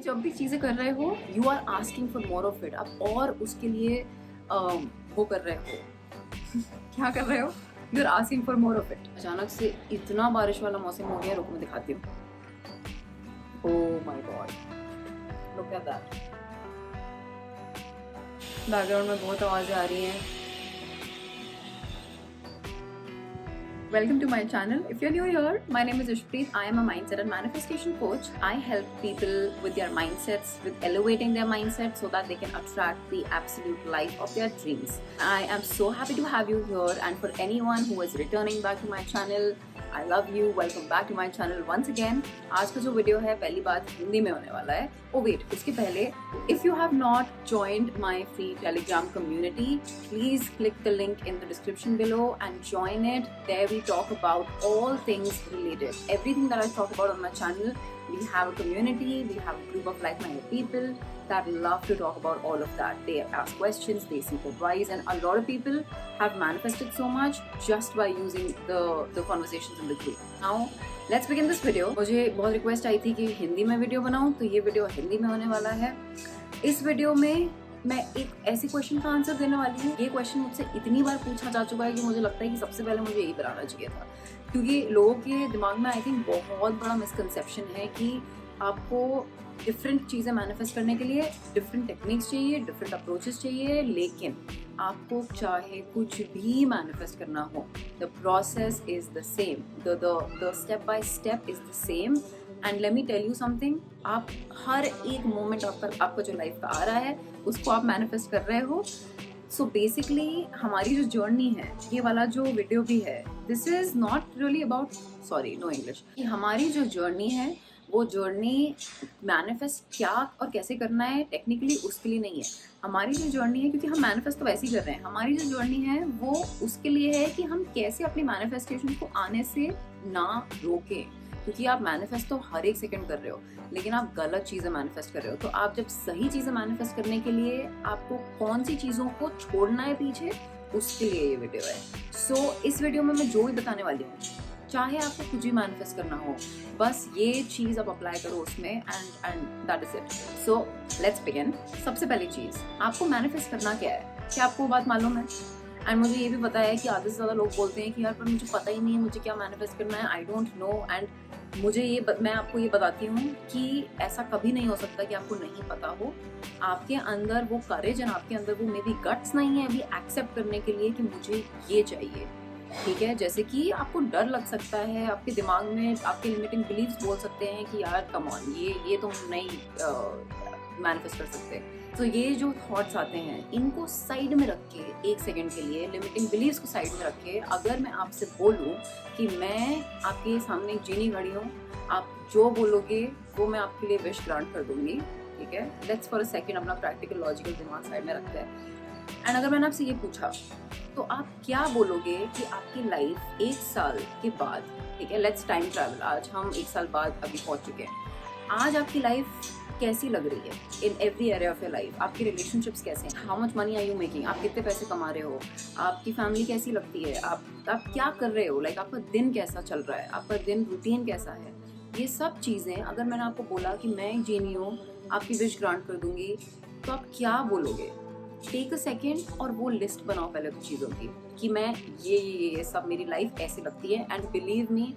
जब भी चीजें कर रहे हो you are asking for more of it, आप और उसके लिए वो कर रहे हो क्या कर रहे हो, you are asking for more of it. अचानक से इतना बारिश वाला मौसम हो गया, रुको मैं दिखाती हूँ। Oh my God, look at that. Background में बहुत आवाजें आ रही हैं। Welcome to my channel. If you're new here, my name is Ishpreet. I am a mindset and manifestation coach. I help people with their mindsets, with elevating their mindset so that they can attract the absolute life of their dreams. I am so happy to have you here, and for anyone who is returning back to my channel, I love you. Welcome back to my channel once again. आज का जो video है पहली बात हिंदी में होने वाला है। Oh wait, उसके पहले if you have not joined my free Telegram community, please click the link in the description below and join it. There we talk about all things related. Everything that I talk about on my channel, we have a community, we have a group of like-minded people that love to talk about all of that. They ask questions, they seek advice, and a lot of people have manifested so much just by using the conversations in the group. Now, let's begin this video. मुझे बहुत request आई थी कि हिंदी में video बनाऊं, तो ये video Hindi में होने वाला है। इस वीडियो में मैं एक ऐसे क्वेश्चन का आंसर देने वाली हूँ। ये क्वेश्चन मुझसे इतनी बार पूछा जा चुका है कि मुझे लगता है कि सबसे पहले मुझे यही बनाना चाहिए था, क्योंकि लोगों के दिमाग में आई थिंक बहुत बड़ा मिसकंसेप्शन है कि आपको डिफरेंट चीज़ें मैनिफेस्ट करने के लिए डिफरेंट टेक्निक्स चाहिए, डिफरेंट अप्रोचेस चाहिए, लेकिन आपको चाहे कुछ भी मैनिफेस्ट करना हो, the process is the same, the step by step is the same. And let me tell you something, आप हर एक मोमेंट आपका जो लाइफ का आ रहा है उसको आप मैनिफेस्ट कर रहे हो। सो बेसिकली हमारी जो जर्नी है, ये वाला जो वीडियो भी है, this is not really about, sorry no English, हमारी जो जर्नी है वो जर्नी मैनिफेस्ट क्या और कैसे करना है टेक्निकली उसके लिए नहीं है। हमारी जो जर्नी है, क्योंकि हम मैनिफेस्ट तो वैसे ही कर रहे हैं, हमारी जो जर्नी है वो उसके लिए है कि हम कैसे अपनी मैनिफेस्टेशन को आने से ना रोकें, क्योंकि आप मैनिफेस्ट तो हर एक सेकंड कर रहे हो, लेकिन आप गलत चीज़ें मैनिफेस्ट कर रहे हो। तो आप जब सही चीज़ें मैनिफेस्ट करने के लिए आपको कौन सी चीज़ों को छोड़ना है पीछे, उसके लिए ये वीडियो है। सो इस वीडियो में मैं जो भी बताने वाली हूँ, चाहे आपको कुछ भी मैनिफेस्ट करना हो, बस ये चीज़ आप अप्लाई करो उसमें, and that is it. So let's begin. सबसे पहली चीज़, आपको मैनिफेस्ट करना क्या है, क्या आपको बात मालूम है? एंड मुझे ये भी पता है कि आधे से ज़्यादा लोग बोलते हैं कि यार पर मुझे पता ही नहीं है मुझे क्या मैनिफेस्ट करना है, आई डोंट नो। एंड मैं आपको ये बताती हूँ कि ऐसा कभी नहीं हो सकता कि आपको नहीं पता हो। आपके अंदर वो करेज एंड आपके अंदर वो मे बी गट्स नहीं है अभी एक्सेप्ट करने के लिए कि मुझे ये चाहिए, ठीक है। जैसे कि आपको डर लग सकता है, आपके दिमाग में आपके लिमिटिंग बिलीव्स बोल सकते हैं कि यार कम ऑन, ये तुम नहीं मैनिफेस्ट कर सकते। तो ये जो थॉट्स आते हैं इनको साइड में रख के एक सेकंड के लिए, लिमिटिंग बिलीव्स को साइड में रख के, अगर मैं आपसे बोलूँ कि मैं आपके सामने एक जीनी खड़ी हूँ, आप जो बोलोगे वो मैं आपके लिए विश ग्रांट कर दूंगी, ठीक है। लेट्स फॉर अ सेकंड अपना प्रैक्टिकल लॉजिकल दिमाग साइड में रखते हैं। एंड अगर मैंने आपसे ये पूछा तो आप क्या बोलोगे कि आपकी लाइफ एक साल के बाद, ठीक है, लेट्स टाइम ट्रैवल, आज हम एक साल बाद अभी पहुंच चुके हैं, आज आपकी लाइफ कैसी लग रही है in every area of your life? आपके रिलेशनशिप्स कैसे हैं? How much money are you making? आप कितने पैसे कमा रहे हो? आपकी फैमिली कैसी लगती है? आप क्या कर रहे हो? लाइक आपका दिन कैसा चल रहा है? आपका दिन रूटीन कैसा है? ये सब चीज़ें अगर मैंने आपको बोला कि मैं एक जीनी हूँ, आपकी विश ग्रांट कर दूंगी, तो आप क्या बोलोगे? टेक अ सेकेंड और वो लिस्ट बनाओ पहले तो चीज़ों की कि मैं ये सब मेरी लाइफ ऐसी लगती है। एंड बिलीव मी,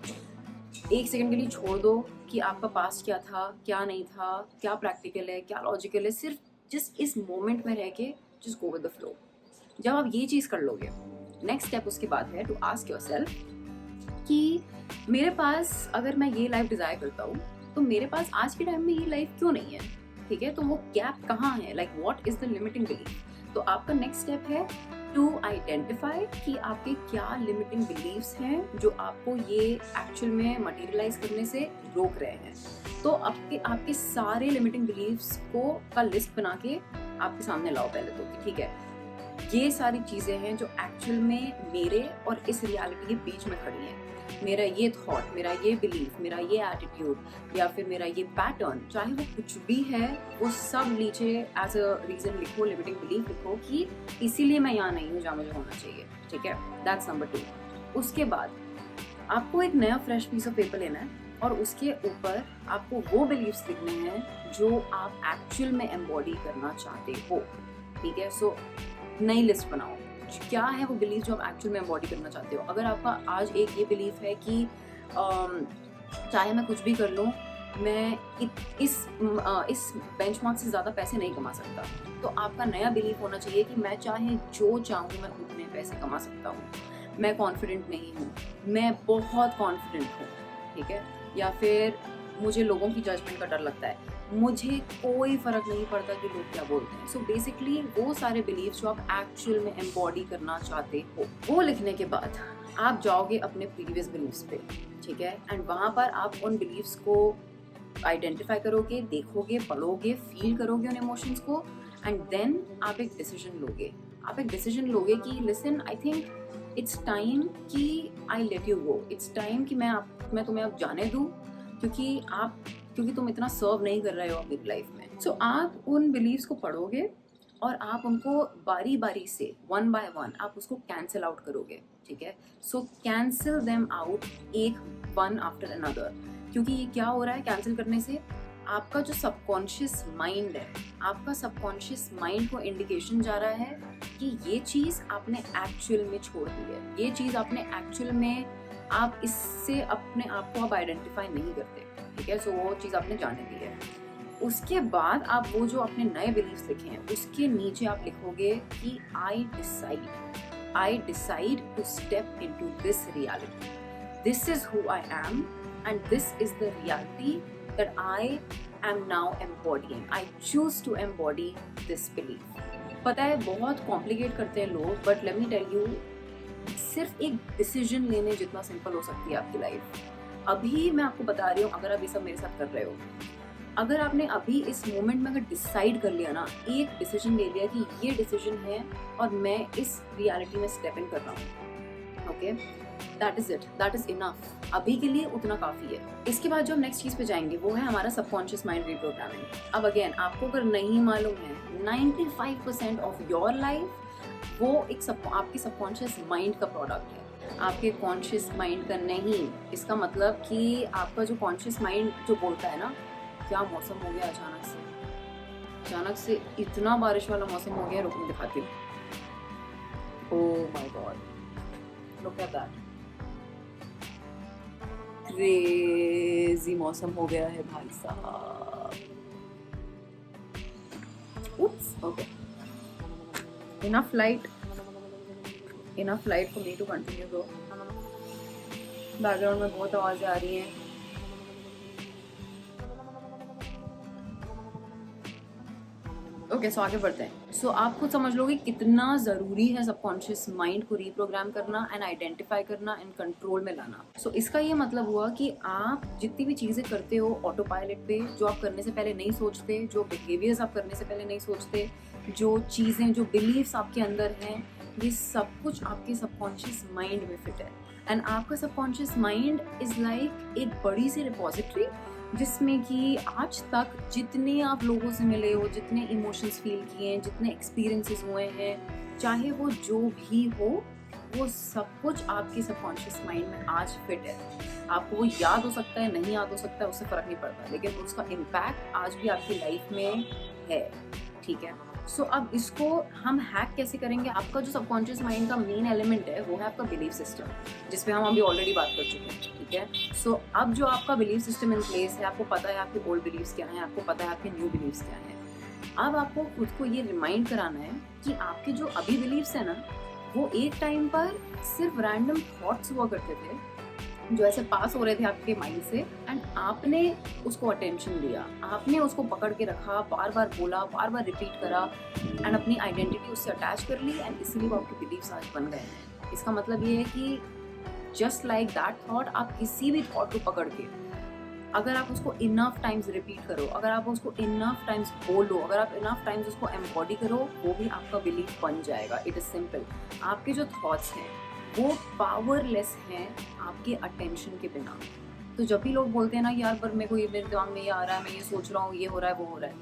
एक सेकंड के लिए छोड़ दो कि आपका पास्ट क्या था, क्या नहीं था, क्या प्रैक्टिकल है, क्या लॉजिकल है, सिर्फ जिस इस मोमेंट में रह के just go with the flow. जब आप ये चीज़ कर लोगे, नेक्स्ट स्टेप उसके बाद है टू आस्क योरसेल्फ कि मेरे पास अगर मैं ये लाइफ डिज़ायर करता हूँ तो मेरे पास आज के टाइम में ये लाइफ क्यों नहीं है, ठीक है। तो वो गैप कहाँ है, like what is the limiting belief. तो आपका नेक्स्ट स्टेप है टू आइडेंटिफाई कि आपके क्या लिमिटिंग बिलीव्स हैं जो आपको ये एक्चुअल में मटेरियलाइज करने से रोक रहे हैं। तो आपके सारे लिमिटिंग बिलीव्स को का लिस्ट बना के आपके सामने लाओ पहले तो, ठीक है। ये सारी चीज़ें हैं जो एक्चुअल में मेरे और इस रियलिटी के बीच में खड़ी हैं। मेरा ये थॉट, मेरा ये बिलीफ, मेरा ये एटीट्यूड या फिर मेरा ये पैटर्न, चाहे वो कुछ भी है, वो सब नीचे एज अ रीजन लिखो, लिमिटिंग बिलीफ लिखो कि इसीलिए मैं यहाँ नहीं हूँ जहाँ मुझे होना चाहिए, ठीक है। That's number 2। उसके बाद आपको एक नया फ्रेश पीस ऑफ पेपर लेना है और उसके ऊपर आपको वो बिलीव्स लिखने हैं जो आप एक्चुअल में एम्बॉडी करना चाहते हो, ठीक है। सो नई लिस्ट बनाओ, क्या है वो बिलीव जो आप एक्चुअल में एम्बॉडी करना चाहते हो। अगर आपका आज एक ये बिलीफ है कि चाहे मैं कुछ भी कर लूँ, मैं इस बेंचमार्क से ज़्यादा पैसे नहीं कमा सकता, तो आपका नया बिलीफ होना चाहिए कि मैं चाहे जो चाहूँ मैं उतने पैसे कमा सकता हूँ, मैं कॉन्फिडेंट नहीं हूँ, मैं बहुत कॉन्फिडेंट हूँ, ठीक है। या फिर मुझे लोगों की जजमेंट का डर लगता है, मुझे कोई फ़र्क नहीं पड़ता कि लोग क्या बोलते हैं। सो बेसिकली वो सारे बिलीव्स जो आप एक्चुअल में एम्बॉडी करना चाहते हो, वो लिखने के बाद आप जाओगे अपने प्रीवियस बिलीव्स पे, ठीक है। एंड वहाँ पर आप उन बिलीव्स को आइडेंटिफाई करोगे, देखोगे, पढ़ोगे, फील करोगे उन इमोशंस को, एंड देन आप एक डिसीजन लोगे। आप एक डिसीजन लोगे कि listen, I think it's time कि I let you go, it's time कि मैं तुम्हें अब जाने दूँ, क्योंकि तुम इतना सर्व नहीं कर रहे हो अपनी लाइफ में। सो आप उन बिलीव्स को पढ़ोगे और आप उनको बारी बारी से वन बाय वन आप उसको कैंसिल आउट करोगे, ठीक है। सो कैंसिल देम आउट, एक वन आफ्टर अनदर। क्योंकि ये क्या हो रहा है कैंसिल करने से, आपका जो सबकॉन्शियस माइंड है, आपका सबकॉन्शियस माइंड को इंडिकेशन जा रहा है कि ये चीज़ आपने एक्चुअल में छोड़ दी है, ये चीज़ आपने एक्चुअल में, आप इससे अपने आप को अब आइडेंटिफाई नहीं करते, ठीक है। सो वो चीज़ आपने जाने दी है। उसके बाद आप वो जो अपने नए बिलीव्स लिखे हैं उसके नीचे आप लिखोगे कि I decide to step into this reality, this is who I am and this is the reality that I am now embodying, I choose to embody this belief. पता है बहुत कॉम्प्लिकेट करते हैं लोग, but let me tell you, सिर्फ एक decision लेने जितना सिंपल हो सकती है आपकी लाइफ। अभी मैं आपको बता रही हूँ, अगर आप ये सब मेरे साथ कर रहे हो, अगर आपने अभी इस मोमेंट में अगर डिसाइड कर लिया ना, एक डिसीजन ले लिया कि ये डिसीजन है और मैं इस रियलिटी में स्टेप इन कर रहा हूँ, okay, that is it, that is enough. अभी के लिए उतना काफी है। इसके बाद जो हम नेक्स्ट चीज पे जाएंगे वो है हमारा सबकॉन्शियस माइंड रीप्रोग्रामिंग। अब अगेन आपको अगर नहीं मालूम है, 95% ऑफ योर लाइफ वो एक आपके सबकॉन्शियस माइंड का प्रोडक्ट है, आपके कॉन्शियस माइंड का नहीं। इसका मतलब कि आपका जो कॉन्शियस माइंड जो बोलता है ना, क्या मौसम हो गया अचानक से इतना बारिश वाला मौसम हो गया, रुक मैं दिखाती हूँ। Oh my God, look at that, crazy मौसम हो गया है भाई साहब। Oops, okay, enough light for me to continue though. Background में बहुत आवाजें आ रही हैं। ओके, सो आगे बढ़ते हैं। सो आप खुद समझ लोगे कितना ज़रूरी है सबकॉन्शियस माइंड को रीप्रोग्राम करना एंड आइडेंटिफाई करना एंड कंट्रोल में लाना। सो इसका ये मतलब हुआ कि आप जितनी भी चीज़ें करते हो ऑटो पायलट पे, जो आप करने से पहले नहीं सोचते, जो बिहेवियर्स आप करने से पहले नहीं सोचते, जो चीज़ें, जो बिलीव्स आपके अंदर हैं, ये सब कुछ आपके सबकॉन्शियस माइंड में फिट है। एंड आपका सबकॉन्शियस माइंड इज़ लाइक एक बड़ी सी रिपोजिटरी जिसमें कि आज तक जितने आप लोगों से मिले हो, जितने इमोशंस फील किए हैं, जितने एक्सपीरियंसेस हुए हैं, चाहे वो जो भी हो, वो सब कुछ आपके सबकॉन्शियस माइंड में आज फिट है। आपको वो याद हो सकता है, नहीं याद हो सकता है, उससे फ़र्क नहीं पड़ता, लेकिन उसका इम्पैक्ट आज भी आपकी लाइफ में है, ठीक है। सो अब इसको हम हैक कैसे करेंगे? आपका जो सबकॉन्शियस माइंड का मेन एलिमेंट है वो है आपका बिलीफ सिस्टम, जिस पे हम अभी ऑलरेडी बात कर चुके हैं, ठीक है। सो अब जो आपका बिलीफ सिस्टम इन प्लेस है, आपको पता है आपके ओल्ड बिलीव्स क्या हैं, आपको पता है आपके न्यू बिलीव्स क्या हैं। अब आपको खुद को ये रिमाइंड कराना है कि आपके जो अभी बिलीव्स है ना, वो एक टाइम पर सिर्फ रैंडम थॉट्स हुआ करते थे जो ऐसे पास हो रहे थे आपके माइंड से, एंड आपने उसको अटेंशन दिया, आपने उसको पकड़ के रखा, बार बार बोला, बार बार रिपीट करा, एंड अपनी आइडेंटिटी उससे अटैच कर ली, एंड इसीलिए वो आपके बिलीव्स आज बन गए हैं। इसका मतलब ये है कि जस्ट लाइक दैट थॉट, आप किसी भी थॉट को पकड़ के अगर आप उसको इनफ टाइम्स रिपीट करो, अगर आप उसको इनफ टाइम्स बोलो, अगर आप इनफ टाइम्स उसको एम्बॉडी करो, वो भी आपका बिलीफ बन जाएगा। It is simple. आपके जो थॉट्स हैं वो पावरलेस हैं आपके अटेंशन के बिना। तो जब भी लोग बोलते हैं ना यार पर मेरे को ये, मेरे दिमाग में ये आ रहा है, मैं ये सोच रहा हूँ, ये हो रहा है, वो हो रहा है,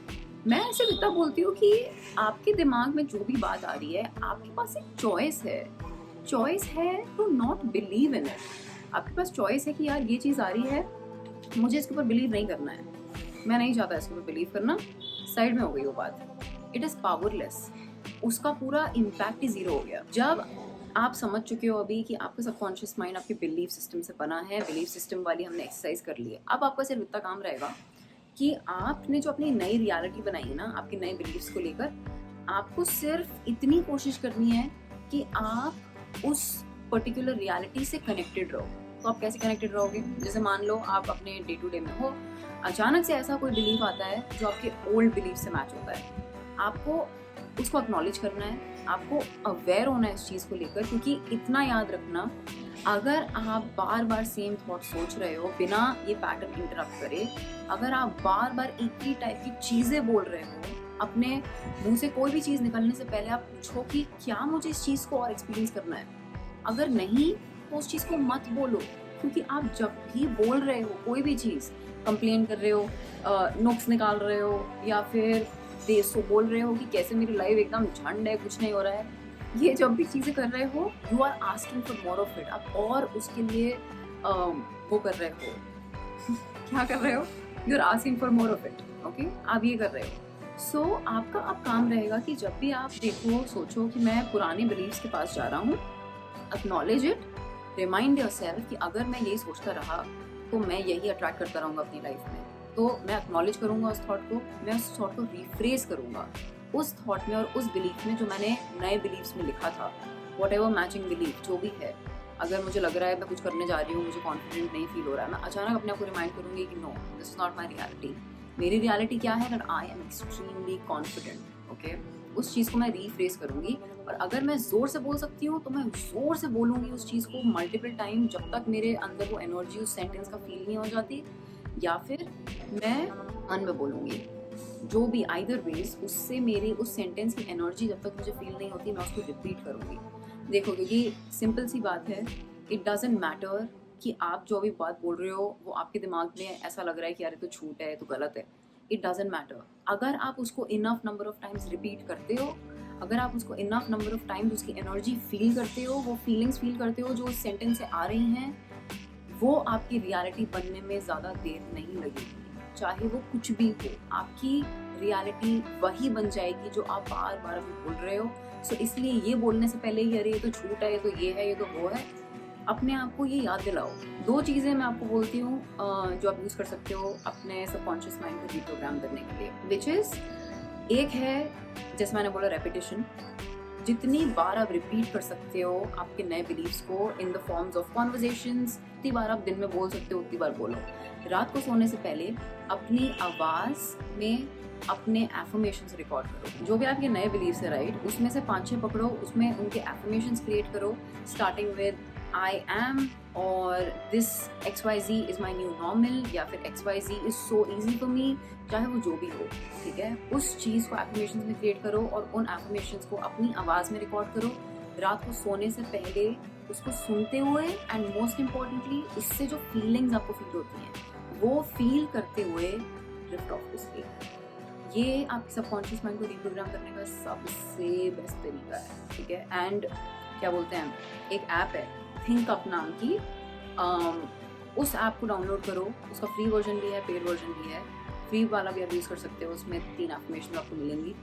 मैं ऐसे इतना बोलती हूँ कि आपके दिमाग में जो भी बात आ रही है, आपके पास एक चॉइस है to not believe in it. आपके पास चॉइस है कि यार ये चीज़ आ रही है, मुझे इसके ऊपर बिलीव नहीं करना है, मैं नहीं चाहता इसके ऊपर बिलीव करना, साइड में हो गई वो बात। इट इज़ पावरलेस, उसका पूरा इम्पैक्ट ही ज़ीरो हो गया। जब आप समझ चुके हो अभी कि आपका सबकॉन्शियस माइंड आपके बिलीफ सिस्टम से बना है, बिलीफ सिस्टम वाली हमने एक्सरसाइज कर ली है, अब आपका सिर्फ इतना काम रहेगा कि आपने जो अपनी नई रियलिटी बनाई है ना, आपके नए बिलीव्स को लेकर, आपको सिर्फ इतनी कोशिश करनी है कि आप उस पर्टिकुलर रियलिटी से कनेक्टेड रहो। तो आप कैसे कनेक्टेड रहोगे? जैसे मान लो आप अपने डे टू डे में हो, अचानक से ऐसा कोई बिलीव आता है जो आपके ओल्ड बिलीफ से मैच होता है, आपको उसको एक्नॉलेज करना है, आपको अवेयर होना है इस चीज़ को लेकर। क्योंकि इतना याद रखना, अगर आप बार बार सेम थॉट सोच रहे हो बिना ये पैटर्न इंटरप्ट करे, अगर आप बार बार एक ही टाइप की चीज़ें बोल रहे हो, अपने मुंह से कोई भी चीज़ निकलने से पहले आप पूछो कि क्या मुझे इस चीज़ को और एक्सपीरियंस करना है। अगर नहीं तो उस चीज़ को मत बोलो, क्योंकि आप जब भी बोल रहे हो कोई भी चीज़, कंप्लेन कर रहे हो, नुक्स निकाल रहे हो, या फिर देशो बोल रहे हो कि कैसे मेरी लाइफ एकदम झंड है, कुछ नहीं हो रहा है, ये जब भी चीज़ें कर रहे हो, you are asking for more of it. आप और उसके लिए वो कर रहे हो क्या कर रहे हो? You are asking for more of it. Okay, आप ये कर रहे हो। सो आपका अब काम रहेगा कि जब भी आप देखो, सोचो कि मैं पुराने बिलीव्स के पास जा रहा हूँ, एक्नॉलेज इट, रिमाइंड योरसेल्फ कि अगर मैं यही सोचता रहा तो मैं यही अट्रैक्ट करता रहूँगा अपनी लाइफ में। तो मैं एक्नॉलेज करूँगा उस थॉट को, मैं उस थॉट को रिफ्रेज करूँगा उस थॉट में और उस बिलीफ में जो मैंने नए बिलीव्स में लिखा था, वॉट एवर मैचिंग बिलीफ जो भी है। अगर मुझे लग रहा है मैं कुछ करने जा रही हूँ, मुझे कॉन्फिडेंट नहीं फील हो रहा है, मैं अचानक अपने आप को रिमाइंड करूँगी कि no, this is not my reality. मेरी रियलिटी क्या है? That I am extremely confident. Okay, उस चीज़ को मैं रीफ्रेज करूँगी, और अगर मैं ज़ोर से बोल सकती हूँ तो मैं ज़ोर से बोलूँगी उस चीज़ को मल्टीपल टाइम, जब तक मेरे अंदर वो एनर्जी उस सेंटेंस का फील नहीं हो जाती, या फिर मैं मन में बोलूँगी। जो भी आइदर वेज, उससे मेरी उस सेंटेंस की एनर्जी जब तक मुझे फील नहीं होती, मैं उसको रिपीट करूँगी। देखो, क्योंकि सिंपल सी बात है, इट डजंट मैटर कि आप जो भी बात बोल रहे हो वो आपके दिमाग में ऐसा लग रहा है कि यार ये तो झूठ है, तो गलत है। It doesn't matter. अगर आप उसको enough number of times repeat करते हो, अगर आप उसको इनफ नंबर ऑफ टाइम्स उसकी एनर्जी फील करते हो, वो फीलिंग्स फील करते हो जो उस सेंटेंस से आ रही हैं, वो आपकी रियलिटी बनने में ज़्यादा देर नहीं लगेगी। चाहे वो कुछ भी हो, आपकी रियलिटी वही बन जाएगी जो आप बार बार अभी बोल रहे हो। सो इसलिए ये बोलने से पहले ही अरे ये तो झूठ है, ये तो ये है, ये तो वो है, अपने आप को ये याद दिलाओ। 2 चीज़ें मैं आपको बोलती हूँ जो आप यूज़ कर सकते हो अपने सबकॉन्शियस माइंड को रिप्रोग्राम करने के लिए, विच इज़, एक है जैसे मैंने बोला रेपिटेशन। जितनी बार आप रिपीट कर सकते हो आपके नए बिलीव्स को in the forms of conversations, जितनी बार आप दिन में बोल सकते हो उतनी बार बोलो। रात को सोने से पहले अपनी आवाज़ में अपने एफर्मेशंस रिकॉर्ड करो, जो भी आपके नए बिलीव्स है, राइट, उसमें से 5-6 पकड़ो, उसमें उनके एफर्मेशंस क्रिएट करो, स्टार्टिंग विद आई एम, और this XYZ is my new normal, या फिर XYZ is so easy for me, चाहे वो जो भी हो, ठीक है। उस चीज़ को एफर्मेशंस में क्रिएट करो और उन एफर्मेशंस को अपनी आवाज़ में रिकॉर्ड करो। रात को सोने से पहले उसको सुनते हुए, एंड मोस्ट इम्पॉर्टेंटली उससे जो फीलिंग्स आपको फील होती हैं वो फील करते हुए ड्रिफ्ट ऑफ टू स्लीप। ये आपके सबकॉन्शियस माइंड को रिप्रोग्राम करने का सबसे बेस्ट तरीका है, ठीक है। एंड क्या बोलते हैं, एक ऐप है थिंकअप नाम की, उस ऐप को डाउनलोड करो। उसका फ्री वर्जन भी है, पेड वर्जन भी है। फ्री वाला भी आप यूज़ कर सकते हो, उसमें 3 एफर्मेशन आपको मिलेंगी।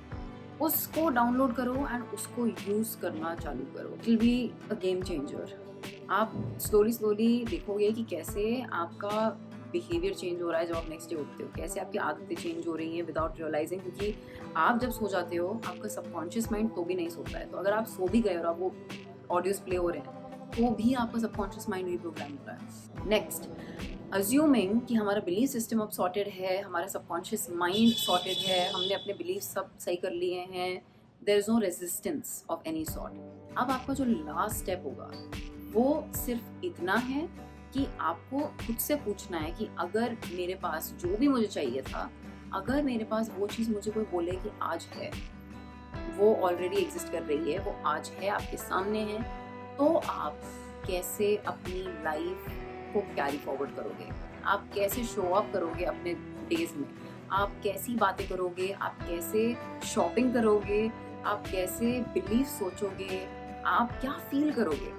उसको डाउनलोड करो एंड उसको यूज़ करना चालू करो। It will be a game changer. आप स्लोली देखोगे कि कैसे आपका बिहेवियर चेंज हो रहा है जब आप नेक्स्ट डे उठते हो, कैसे आपकी आदतें चेंज हो रही हैं विदाउट रियलाइजिंग। क्योंकि आप जब सो जाते हो आपका सबकॉन्शियस माइंड तो भी नहीं सोता है। तो अगर आप सो भी गए और आप वो ऑडियोज प्ले हो रहे हैं तो भी आपका सबकॉन्शियस माइंड रिप्रोग्राम हो रहा है। नेक्स्ट, अज्यूमिंग कि हमारा बिलीफ सिस्टम अब सॉर्टेड है, हमारा सबकॉन्शियस माइंड सॉर्टेड है, हमने अपने बिलीफ सब सही कर लिए हैं, there is no resistance of any sort. अब आपका जो लास्ट स्टेप होगा वो सिर्फ इतना है कि आपको खुद से पूछना है कि अगर मेरे पास जो भी मुझे चाहिए था, अगर मेरे पास वो चीज़ मुझे कोई बोले कि आज है, वो ऑलरेडी एग्जिस्ट कर रही है, वो आज है, आपके सामने है, तो आप कैसे अपनी लाइफ को कैरी फॉरवर्ड करोगे? आप कैसे शो अप करोगे अपने डेज में? आप कैसी बातें करोगे? आप कैसे शॉपिंग करोगे? आप कैसे बिलीफ सोचोगे? आप क्या फील करोगे?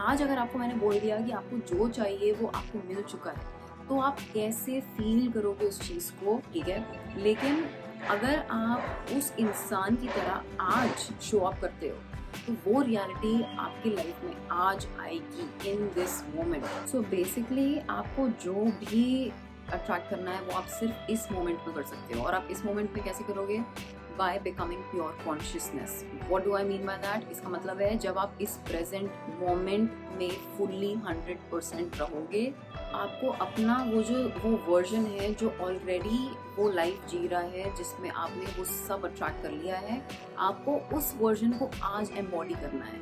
आज अगर आपको मैंने बोल दिया कि आपको जो चाहिए वो आपको मिल चुका है, तो आप कैसे फील करोगे उस चीज़ को, ठीक है। लेकिन अगर आप उस इंसान की तरह आज शो अप करते हो तो वो रियलिटी आपकी लाइफ में आज आएगी in this moment. So basically आपको जो भी अट्रैक्ट करना है वो आप सिर्फ इस मोमेंट में कर सकते हो। और आप इस मोमेंट में कैसे करोगे? By becoming pure consciousness. What do I mean by that? इसका मतलब है जब आप इस प्रेजेंट मोमेंट में फुल्ली 100% रहोगे, आपको अपना वो वर्जन है जो ऑलरेडी वो लाइफ जी रहा है, जिसमें आपने वो सब अट्रैक्ट कर लिया है, आपको उस वर्जन को आज एम्बॉडी करना है।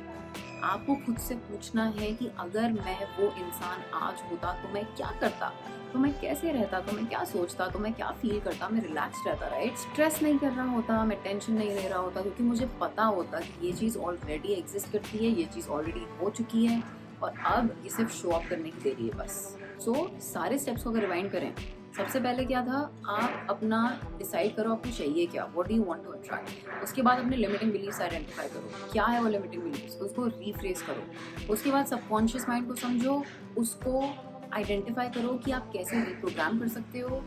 आपको खुद से पूछना है कि अगर मैं वो इंसान आज होता तो मैं क्या करता, तो मैं कैसे रहता, तो मैं क्या सोचता, तो मैं क्या फील करता। मैं रिलैक्स रहता, राइट, स्ट्रेस नहीं कर रहा होता, मैं टेंशन नहीं ले रहा होता, क्योंकि मुझे पता होता कि ये चीज़ ऑलरेडी एग्जिस्ट करती है, ये चीज़ ऑलरेडी हो चुकी है और अब ये सिर्फ शो अप करने की देरी है बस। सो सारे स्टेप्स को अगर रिवाइंड करें, सबसे पहले क्या था? आप अपना डिसाइड करो आपको चाहिए क्या, what do you want to attract. उसके बाद अपने लिमिटिंग बिलीफ्स आइडेंटिफाई करो, क्या है वो लिमिटिंग बिलीफ्स, उसको रीफ्रेस करो। उसके बाद सबकॉन्शियस माइंड को समझो, उसको आइडेंटिफाई करो कि आप कैसे रिप्रोग्राम कर सकते हो,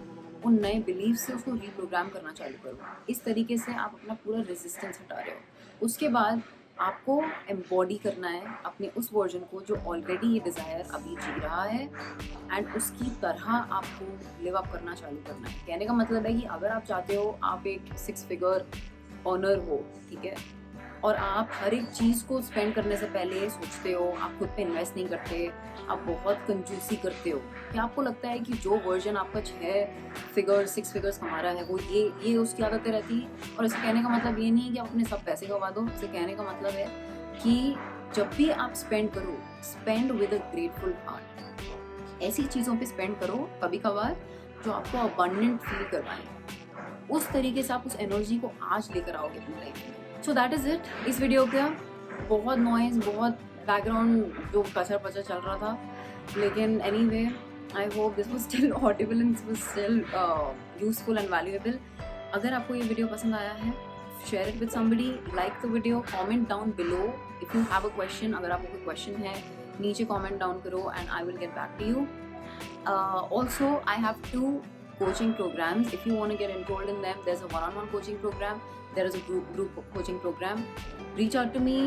उन नए बिलीफ से उसको रिप्रोग्राम करना चालू करो। इस तरीके से आप अपना पूरा रेजिस्टेंस हटा रहे हो। उसके बाद आपको एम्बॉडी करना है अपने उस वर्जन को जो ऑलरेडी ये डिज़ायर अभी जी रहा है, एंड उसकी तरह आपको लिव अप करना चालू करना है। कहने का मतलब है कि अगर आप चाहते हो आप एक 6 फिगर ऑनर हो, ठीक है, और आप हर एक चीज़ को स्पेंड करने से पहले सोचते हो, आप खुद पे इन्वेस्ट नहीं करते, आप बहुत कंजूसी करते हो, क्या आपको लगता है कि जो वर्जन आपका 6 फिगर्स कमा रहा है वो ये उसकी आदतें रहती है? और इसे कहने का मतलब ये नहीं है कि आप अपने सब पैसे गवा दो। इसे कहने का मतलब है कि जब भी आप स्पेंड करो, spend with a grateful heart. ऐसी चीज़ों पे स्पेंड करो कभी कभार जो आपको अबंडेंट फील करवाएं। उस तरीके से आप उस एनर्जी को आज लेकर आओगे अपनी लाइफ में। So that is it. इस वीडियो का बहुत नॉइज़, बहुत बैकग्राउंड जो कचर पचर चल रहा था, लेकिन anyway I hope this was still audible and this was still useful and valuable. अगर आपको ये वीडियो पसंद आया है, share it with somebody, like the video, comment down below if you have a question. अगर आपको कोई क्वेश्चन है नीचे कमेंट डाउन करो and I will get back to you. Also I have 2 coaching programs. If you want to get enrolled in them, there's a one-on-one coaching program, there is a group coaching program. Reach out to me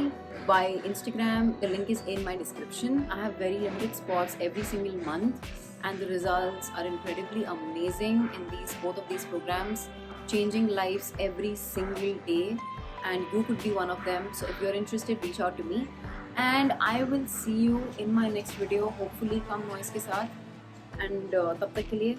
by Instagram, the link is in my description. I have very limited spots every single month and the results are incredibly amazing in both of these programs, changing lives every single day, and you could be one of them. So if you're interested, reach out to me and I will see you in my next video, hopefully come noise के साथ, and तब तक के लिए